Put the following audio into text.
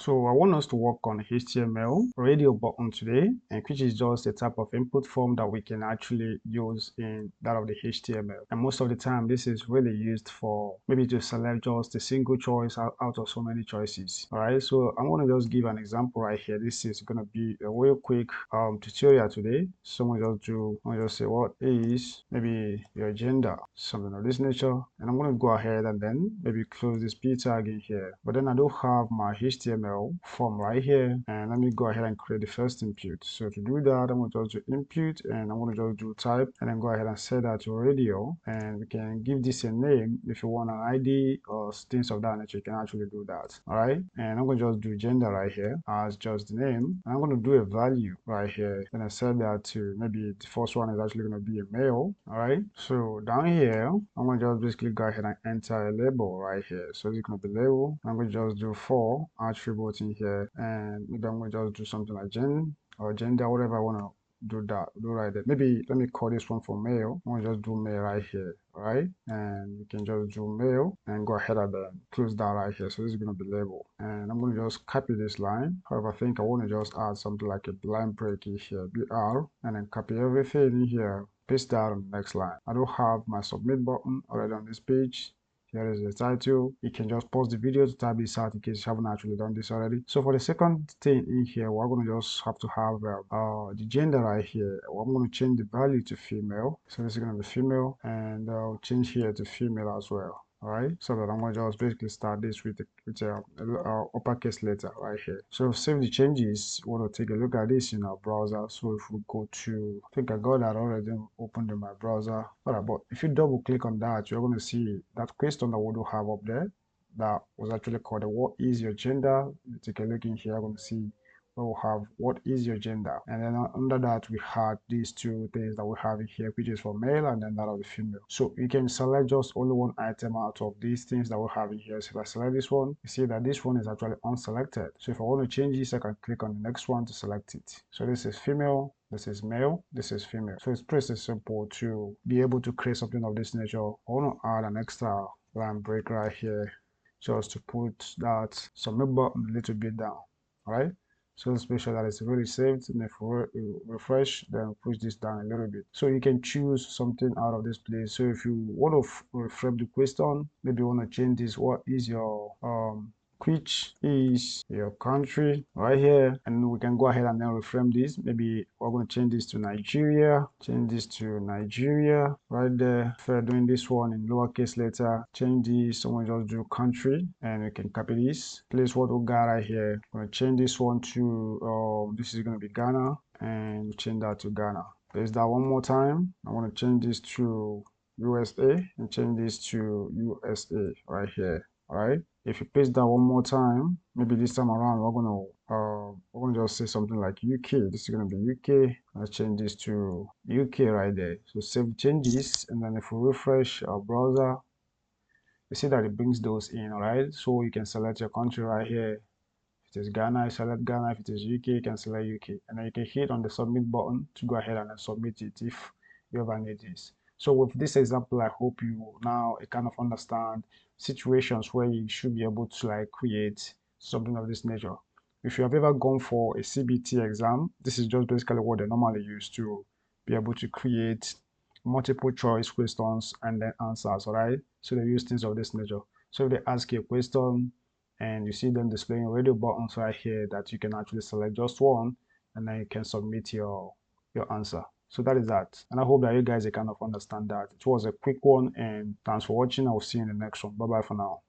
So I want us to work on HTML radio button today, and which is just a type of input form that we can actually use in that of the HTML. And most of the time, this is really used for maybe to select just a single choice out of so many choices. All right, so I'm going to just give an example right here. This is going to be a real quick tutorial today. Someone just say what is maybe your gender, something of this nature, and I'm going to go ahead and then maybe close this p tag in here. But then I do have my HTML form right here, and let me go ahead and create the first input. So to do that, I'm going to just do input, and I'm going to just do type, and then go ahead and set that to radio, and we can give this a name. If you want an ID or things of that nature, you can actually do that. All right, and I'm going to just do gender right here as just the name, and I'm going to do a value right here, and I set that to maybe the first one is actually going to be a male. All right, so down here I'm going to just basically go ahead and enter a label right here. So it's going to be label. I'm going to just do 4 attributes in here, and maybe I'm going to just do something like gender, whatever I want to do right there. Maybe let me call this one for male. I'm going to just do male right here. All right, and you can just do male and go ahead and then close that right here. So this is going to be label, and I'm going to just copy this line. However, I think I want to just add something like a blind break in here, BR, and then copy everything in here, paste that on the next line. I don't have my submit button already on this page. Here is the title. You can just pause the video to type this out in case you haven't actually done this already. So for the second thing in here, we're going to just have to have the gender right here. I'm going to change the value to female. So this is going to be female, and I'll change here to female as well. All right, so that I'm going to just basically start this with a uppercase letter right here. So save the changes. We want to take a look at this in our browser. So if we go to, I think I got that already opened in my browser. But if you double click on that, you're going to see that question that we do have up there that was actually called what is your gender. You take a look in here, you're going to see we'll have what is your gender, and then under that we had these two things that we have in here, which is for male and then that of the female. So you can select just only one item out of these things that we have in here. So if I select this one, you see that this one is actually unselected. So if I want to change this, I can click on the next one to select it. So this is female, this is male, this is female. So it's pretty simple to be able to create something of this nature. I want to add an extra line break right here just to put that submit button a little bit down. All right, so let's make sure that it's really saved, and if we refresh, then push this down a little bit. So you can choose something out of this place. So if you want to reframe the question, maybe you want to change this, what is your which is your country right here, and we can go ahead and then reframe this. Maybe we're going to change this to Nigeria, right there. If we're doing this one in lowercase letter, change this, someone just do country, and we can copy this, place what we got right here. I'm going to change this one to this is going to be Ghana, and change that to Ghana. There's that one more time. I want to change this to USA and change this to USA right here. All right, if you paste that one more time, maybe this time around we're gonna just say something like UK. This is gonna be UK. Let's change this to UK right there. So save changes, and then if we refresh our browser, you see that it brings those in. All right, so you can select your country right here. If it is Ghana, you select Ghana. If it is UK, you can select UK, and then you can hit on the submit button to go ahead and submit it if you ever need this. So with this example, I hope you now kind of understand situations where you should be able to like create something of this nature. If you have ever gone for a CBT exam, this is just basically what they normally use to be able to create multiple choice questions and then answers, all right? So they use things of this nature. So if they ask you a question and you see them displaying radio buttons right here that you can actually select just one, and then you can submit your answer. So that is that, and I hope that you guys kind of understand that. It was a quick one, and thanks for watching. I will see you in the next one. Bye bye for now.